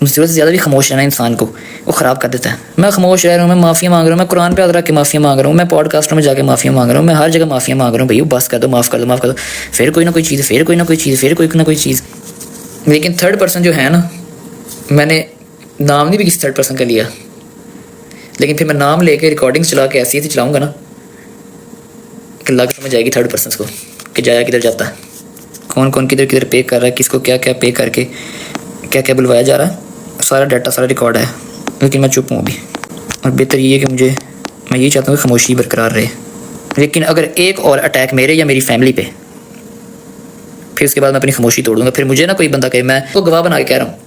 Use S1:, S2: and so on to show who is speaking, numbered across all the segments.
S1: ज़रूरत से ज़्यादा भी खामोश रहना इंसान को वो ख़राब कर देता है। मैं खामोश रह रहा हूँ, मैं माफ़िया मांग रहा हूँ, मैं कुरान पे हाथ रख के माफ़िया मांग रहा हूँ, मैं पॉडकास्टों में जाके माफ़िया मांग रहा हूँ, मैं हर जगह माफ़िया मांग रहा हूँ, भैया बस कर दो, माफ़ कर दो, माफ़ कर दो। फिर कोई ना कोई चीज़, फिर कोई ना कोई चीज़, फिर कोई ना कोई चीज़। लेकिन थर्ड पर्सन जो है ना, मैंने नाम नहीं भी किसी थर्ड पर्सन का लिया, लेकिन फिर मैं नाम लेके रिकॉर्डिंग चला के ऐसी चलाऊँगा ना कि लग समझ आएगी थर्ड पर्सन को कि जाया किधर जाता है, कौन कौन किधर किधर पे कर रहा है, किसको क्या क्या पे करके क्या क्या बुलवाया जा रहा है। सारा डाटा, सारा रिकॉर्ड है। लेकिन मैं चुप हूँ अभी, और बेहतर ये है कि मैं यही चाहता हूँ कि खामोशी बरकरार रहे। लेकिन अगर एक और अटैक मेरे या मेरी फैमिली पे, फिर उसके बाद मैं अपनी खामोशी तोड़ूंगा। फिर मुझे ना कोई बंदा कहे, मैं तो गवाह बना के कह रहा हूँ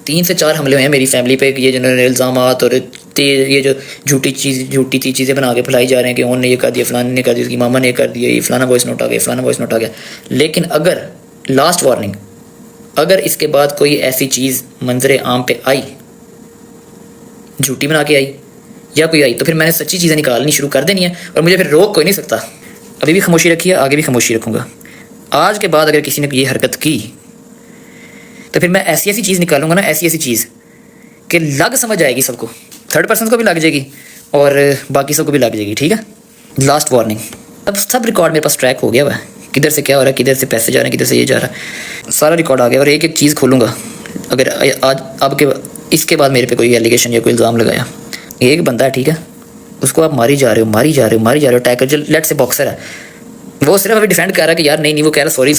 S1: 3 से 4 हमले हुए हैं मेरी फैमिली पे, ये जो इल्ज़ाम और ये जो झूठी चीज़ें बना के फैलाई जा रहे हैं कि उन्होंने ये कर दिया, फलाने ने कर दिया, उसकी मामा ने कर दिया, ये फलाना वॉइस नोट आ गया, फलाना वॉइस नोट आ गया। लेकिन अगर लास्ट वार्निंग, अगर इसके बाद कोई ऐसी चीज़ मंजरे आम पे आई, झूठी बना के आई या कोई आई, तो फिर मैंने सच्ची चीज़ें निकालनी शुरू कर देनी है और मुझे फिर रोक कोई नहीं सकता। अभी भी खामोशी रखी है, आगे भी खामोशी रखूँगा। आज के बाद अगर किसी ने ये हरकत की तो फिर मैं ऐसी ऐसी चीज़ निकालूंगा ना, ऐसी ऐसी चीज़ कि लग समझ आएगी सबको, थर्ड पर्सन को भी लग जाएगी और बाकी सबको भी लग जाएगी। ठीक है, लास्ट वार्निंग। अब सब रिकॉर्ड मेरे पास ट्रैक हो गया हुआ है, किधर से क्या हो रहा है, किधर से पैसे जा रहे हैं, किधर से ये जा रहा है, सारा रिकॉर्ड आ गया। और एक एक चीज़ खोलूँगा। अगर आज अब के इसके बाद मेरे पे कोई एलिगेशन या कोई इल्ज़ाम लगाया, एक बंदा है ठीक है, उसको आप मारी जा रहे हो, टैकल जो लेट से बॉक्सर है, वो सिर्फ अभी डिफेंड कर रहा है कि यार नहीं, वो कह रहा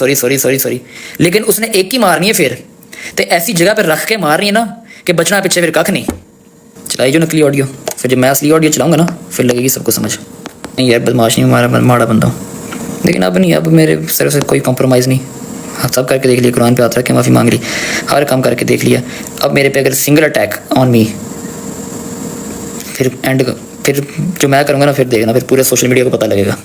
S1: सॉरी, लेकिन उसने एक ही मारनी है फिर, तो ऐसी जगह पर रख के मारनी है ना कि बचना पीछे फिर कख नहीं। चलाई जो नकली ऑडियो, फिर जब मैं असली ऑडियो चलाऊंगा ना फिर लगेगी सबको समझ, नहीं यार बदमाश नहीं, माड़ा बंदा हूँ। लेकिन अब नहीं, अब मेरे सिर्फ से कोई कॉम्प्रोमाइज़ नहीं। हाँ, सब करके देख लिया, कुरान पे हाथ रख के माफ़ी मांग ली, हर काम करके देख लिया। अब मेरे पे अगर सिंगल अटैक ऑन मी, फिर जो मैं करूँगा ना, फिर देखना, फिर पूरे सोशल मीडिया को पता लगेगा।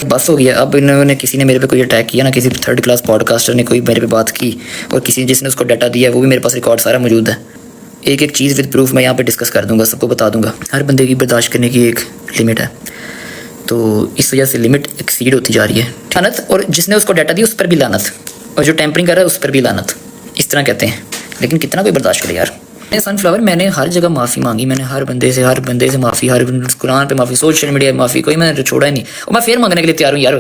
S1: बस हो गया। अब इन्होंने किसी ने मेरे पे कोई अटैक किया ना, किसी थर्ड क्लास पॉडकास्टर ने कोई मेरे पे बात की और किसी जिसने उसको डाटा दिया है, वो भी मेरे पास रिकॉर्ड सारा मौजूद है। एक एक चीज़ विद प्रूफ मैं यहाँ पे डिस्कस कर दूंगा, सबको बता दूंगा। हर बंदे की बर्दाश्त करने की एक लिमिट है, तो इस वजह से लिमिट एक्सीड होती जा रही है। लानत, और जिसने उसको डाटा दिया उस पर भी लानत, और जो टैंपरिंग कर रहा है उस पर भी लानत, इस तरह कहते हैं। लेकिन कितना कोई बर्दाश्त करे यार। सनफ्लावर, मैंने हर जगह माफ़ी मांगी, मैंने हर बंदे से माफ़ी, हर कुरान पे माफ़ी, सोशल मीडिया पे माफ़ी, कोई मैंने छोड़ा ही नहीं। और मैं फिर मांगने के लिए तैयार हूँ यार।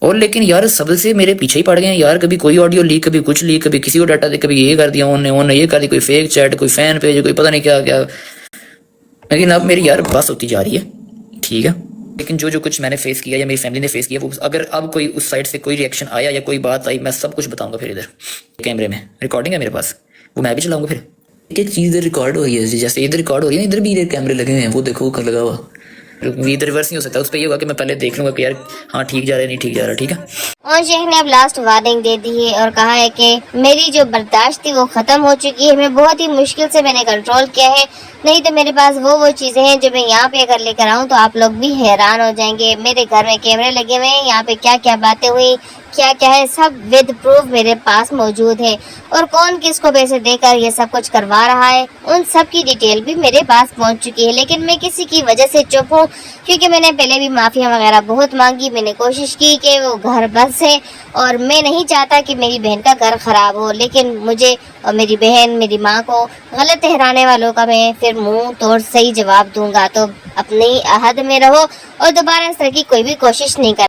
S1: और लेकिन यार सबसे मेरे पीछे ही पड़ गए हैं यार। कभी कोई ऑडियो लीक, कभी कुछ लीक, कभी किसी को डाटा दे, कभी ये कर दिया उन्होंने ये कर दी, कोई फेक चैट, कोई फैन पेज, कोई पता नहीं क्या क्या। लेकिन अब मेरी यार बस होती जा रही है, ठीक है। लेकिन जो कुछ मैंने फेस किया या मेरी फैमिली ने फेस किया, वो अगर अब कोई उस साइड से कोई रिएक्शन आया या कोई बात आई, मैं सब कुछ बताऊंगा। फिर इधर कैमरे में रिकॉर्डिंग है मेरे पास, वो मैं भी चलाऊंगा। फिर एक चीज़ इधर रिकॉर्ड हो रही है, जैसे इधर रिकॉर्ड हो रही है, इधर भी कैमरे लगे हुए हैं, वो देखो कर लगा हुआ। इधर रिवर्स नहीं हो सकता, उस पर ये होगा कि मैं पहले देख लूँगा कि यार हाँ ठीक जा रहा है, नहीं ठीक जा रहा, ठीक है।
S2: और शेख ने अब लास्ट वार्निंग दे दी है और कहा है कि मेरी जो बर्दाश्त थी वो ख़त्म हो चुकी है। मैं बहुत ही मुश्किल से मैंने कंट्रोल किया है, नहीं तो मेरे पास वो चीज़ें हैं जो मैं यहाँ पे अगर लेकर आऊँ तो आप लोग भी हैरान हो जाएंगे। मेरे घर में कैमरे लगे हुए हैं, यहाँ पे क्या क्या बातें हुई, क्या क्या है, सब विद प्रूफ मेरे पास मौजूद है। और कौन किसको पैसे देकर ये सब कुछ करवा रहा है, उन सब की डिटेल भी मेरे पास पहुंच चुकी है। लेकिन मैं किसी की वजह से चुप हूँ, क्योंकि मैंने पहले भी माफ़िया वगैरह बहुत मांगी। मैंने कोशिश की कि वो घर बस है और मैं नहीं चाहता कि मेरी बहन का घर ख़राब हो। लेकिन मुझे और मेरी बहन, मेरी माँ को गलत ठहराने वालों का मैं फिर मुंह तोड़ सही जवाब दूंगा। तो अपनी अहद में रहो और दोबारा इस तरह की कोई भी कोशिश नहीं कर।